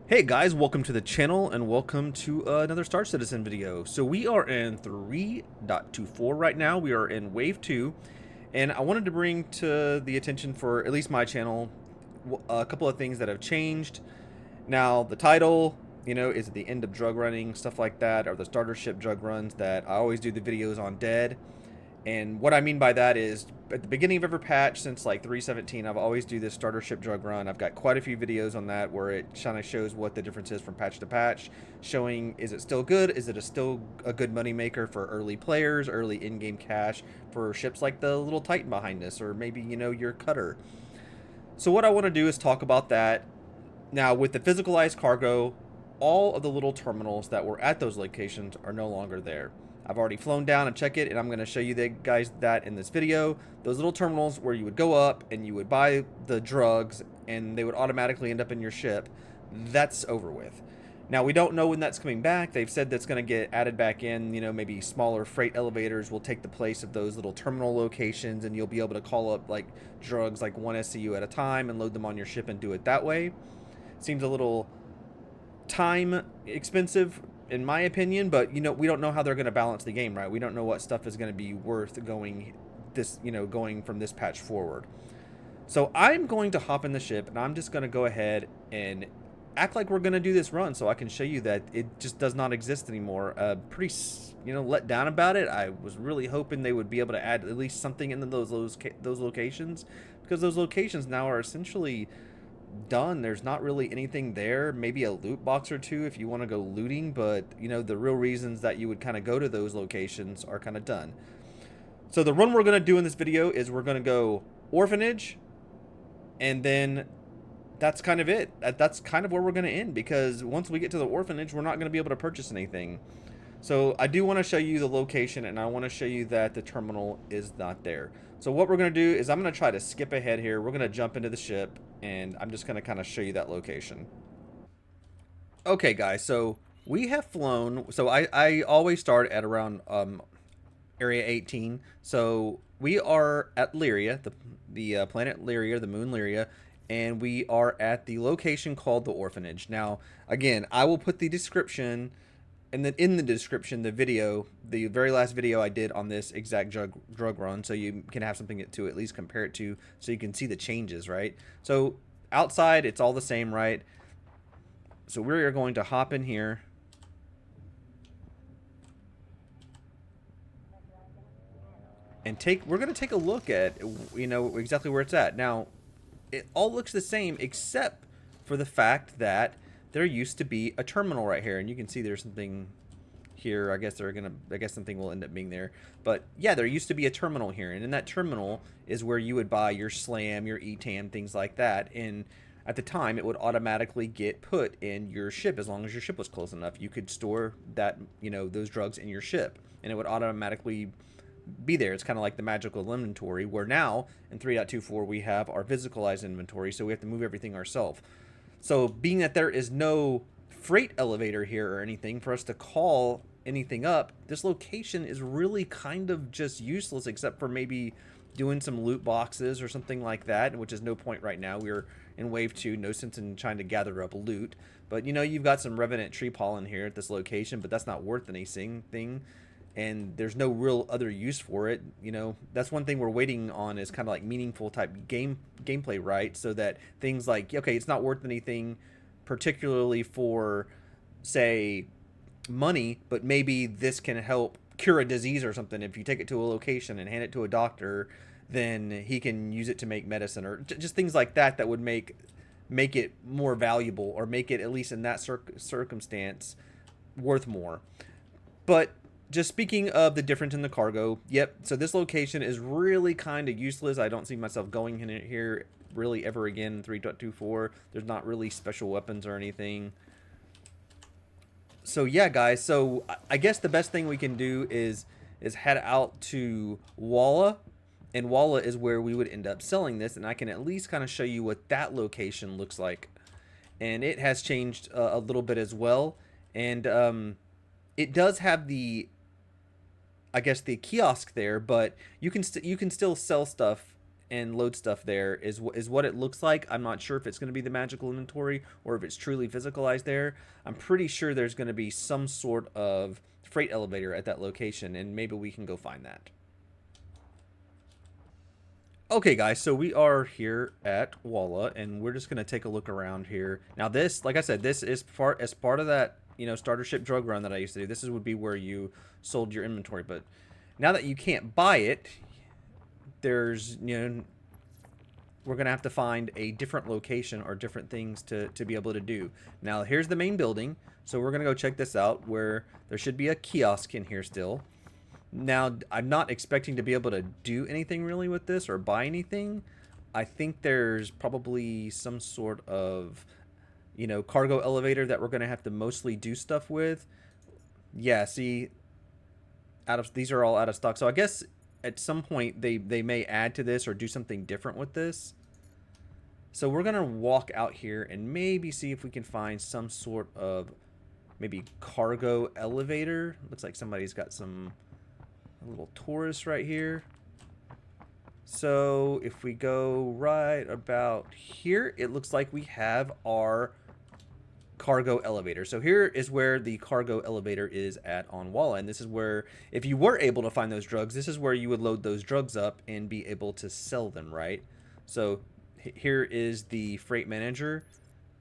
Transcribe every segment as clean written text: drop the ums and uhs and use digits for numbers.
Hey guys, welcome to the channel and welcome to another Star Citizen video. So we are in 3.24 right now. We are in Wave 2, and I wanted to bring to the attention for at least my channel a couple of things that have changed. Now, the title, is at the end of drug running, stuff like that, or the starter ship drug runs that I always do the videos on dead. And what I mean by that is, at the beginning of every patch since like 3.17, I've always do this starter ship drug run. I've got quite a few videos on that where it kind of shows what the difference is from patch to patch, showing is it still good, is it still a good money maker for early players, early in-game cash for ships like the little Titan behind us, or maybe your cutter. So what I want to do is talk about that. Now, with the physicalized cargo, all of the little terminals that were at those locations are no longer there. I've already flown down and check it, and I'm going to show you guys that in this video. Those little terminals where you would go up and you would buy the drugs and they would automatically end up in your ship, that's over with. Now, we don't know when that's coming back. They've said that's going to get added back in. Maybe smaller freight elevators will take the place of those little terminal locations, and you'll be able to call up like drugs like one SCU at a time and load them on your ship and do it that way. Seems a little time expensive in my opinion, but we don't know how they're going to balance the game, right? We don't know what stuff is going to be worth going going from this patch forward. So I'm going to hop in the ship and I'm just going to go ahead and act like we're going to do this run so I can show you that it just does not exist anymore. Pretty let down about it. I was really hoping they would be able to add at least something into those locations, because those locations now are essentially done. There's not really anything there. Maybe a loot box or two if you want to go looting, but the real reasons that you would kind of go to those locations are kind of done. So the run we're going to do in this video is we're going to go Orphanage, and then that's kind of it. That's kind of where we're going to end, because once we get to the Orphanage, we're not going to be able to purchase anything. So I do want to show you the location, and I want to show you that the terminal is not there. So what we're going to do is I'm going to try to skip ahead here. We're going to jump into the ship, and I'm just going to kind of show you that location. Okay, guys, so we have flown. So I always start at around area 18. So we are at Lyria, the planet Lyria, the moon Lyria, and we are at the location called the Orphanage. Now, again, I will put the description, and then in the description, the video, the very last video I did on this exact drug run, so you can have something to at least compare it to, so you can see the changes, right? So outside, it's all the same, right? So we're going to hop in here. And we're going to take a look at, exactly where it's at. Now, it all looks the same except for the fact that there used to be a terminal right here, and you can see there's something here. I guess something will end up being there. But yeah, there used to be a terminal here, and in that terminal is where you would buy your SLAM, your ETAM, things like that. And at the time, it would automatically get put in your ship as long as your ship was close enough. You could store that, those drugs in your ship, and it would automatically be there. It's kind of like the magical inventory, where now in 3.24 we have our physicalized inventory, so we have to move everything ourselves. So being that there is no freight elevator here or anything for us to call anything up, this location is really kind of just useless, except for maybe doing some loot boxes or something like that, which is no point right now. We're in Wave 2, no sense in trying to gather up loot. But you've got some Revenant tree pollen here at this location, but that's not worth anything. And there's no real other use for it. That's one thing we're waiting on, is kind of like meaningful type gameplay, right? So that things like, okay, it's not worth anything particularly for, say, money, but maybe this can help cure a disease or something. If you take it to a location and hand it to a doctor, then he can use it to make medicine, or just things like that that would make it more valuable, or make it, at least in that circumstance, worth more. But just speaking of the difference in the cargo, yep, so this location is really kind of useless. I don't see myself going in here really ever again in 3.24. There's not really special weapons or anything. So yeah, guys, so I guess the best thing we can do is head out to Walla, and Walla is where we would end up selling this, and I can at least kind of show you what that location looks like. And it has changed a little bit as well, and it does have I guess the kiosk there, but you can still sell stuff and load stuff there is what it looks like. I'm not sure if it's going to be the magical inventory or if it's truly physicalized there. I'm pretty sure there's going to be some sort of freight elevator at that location, and maybe we can go find that. Okay, guys, so we are here at Walla, and we're just going to take a look around here. Now, this, like I said, this is as part of that, starter ship drug run that I used to do. This would be where you sold your inventory, but now that you can't buy it, there's, we're going to have to find a different location or different things to be able to do. Now, here's the main building, so we're going to go check this out, where there should be a kiosk in here still. Now, I'm not expecting to be able to do anything really with this or buy anything. I think there's probably some sort of, cargo elevator that we're going to have to mostly do stuff with. Yeah, see, these are all out of stock. So I guess at some point they may add to this or do something different with this. So we're going to walk out here and maybe see if we can find some sort of maybe cargo elevator. Looks like somebody's got a little tourist right here. So if we go right about here, it looks like we have our cargo elevator. So here is where the cargo elevator is at on Walla, and this is where, if you were able to find those drugs, this is where you would load those drugs up and be able to sell them, right? So here is the freight manager,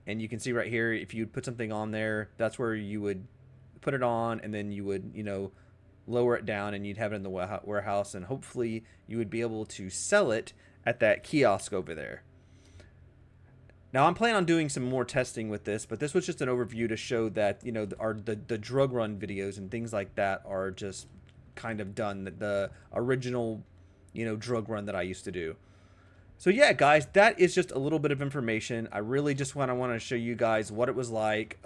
and you can see right here, if you put something on there, that's where you would put it on, and then you would, lower it down, and you'd have it in the warehouse, and hopefully you would be able to sell it at that kiosk over there. Now, I'm planning on doing some more testing with this, but this was just an overview to show that, the drug run videos and things like that are just kind of done. The original, drug run that I used to do. So yeah, guys, that is just a little bit of information. I really just want to show you guys what it was like,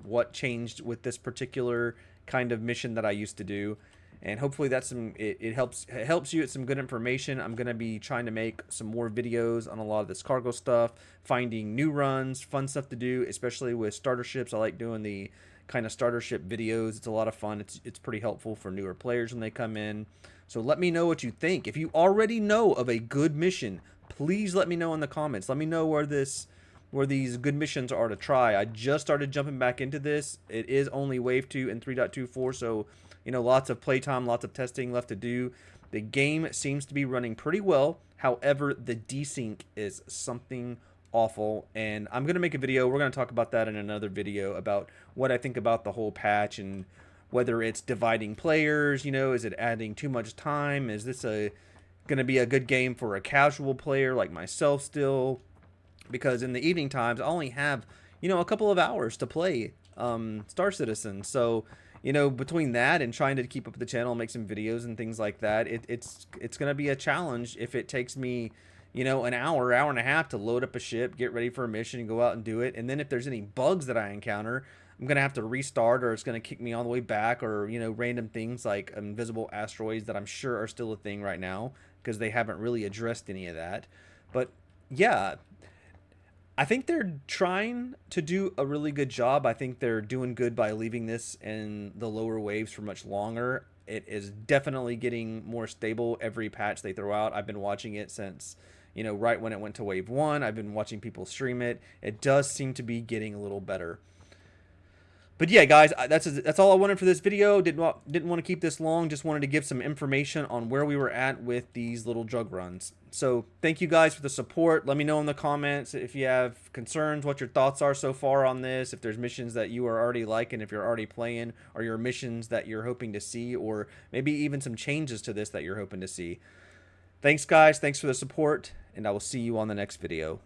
what changed with this particular kind of mission that I used to do, and hopefully that's it helps you. It's some good information. I'm gonna be trying to make some more videos on a lot of this cargo stuff, finding new runs, fun stuff to do, especially with starter ships. I like doing the kind of starter ship videos. It's a lot of fun. It's pretty helpful for newer players when they come in. So let me know what you think. If you already know of a good mission, please let me know in the comments. Let me know where these good missions are to try. I just started jumping back into this. It is only Wave 2 and 3.24, so, lots of playtime, lots of testing left to do. The game seems to be running pretty well. However, the desync is something awful, and I'm going to make a video. We're going to talk about that in another video about what I think about the whole patch and whether it's dividing players, is it adding too much time? Is this going to be a good game for a casual player like myself still? Because in the evening times, I only have, a couple of hours to play Star Citizen. So, between that and trying to keep up with the channel, make some videos and things like that, it's going to be a challenge if it takes me, an hour and a half to load up a ship, get ready for a mission, and go out and do it. And then if there's any bugs that I encounter, I'm going to have to restart, or it's going to kick me all the way back, or, random things like invisible asteroids that I'm sure are still a thing right now because they haven't really addressed any of that. But, yeah, I think they're trying to do a really good job. I think they're doing good by leaving this in the lower waves for much longer. It is definitely getting more stable every patch they throw out. I've been watching it since, right when it went to Wave 1. I've been watching people stream it. It does seem to be getting a little better. But yeah, guys, that's all I wanted for this video. Didn't want to keep this long. Just wanted to give some information on where we were at with these little drug runs. So thank you guys for the support. Let me know in the comments if you have concerns, what your thoughts are so far on this, if there's missions that you are already liking, if you're already playing, or your missions that you're hoping to see, or maybe even some changes to this that you're hoping to see. Thanks, guys. Thanks for the support, and I will see you on the next video.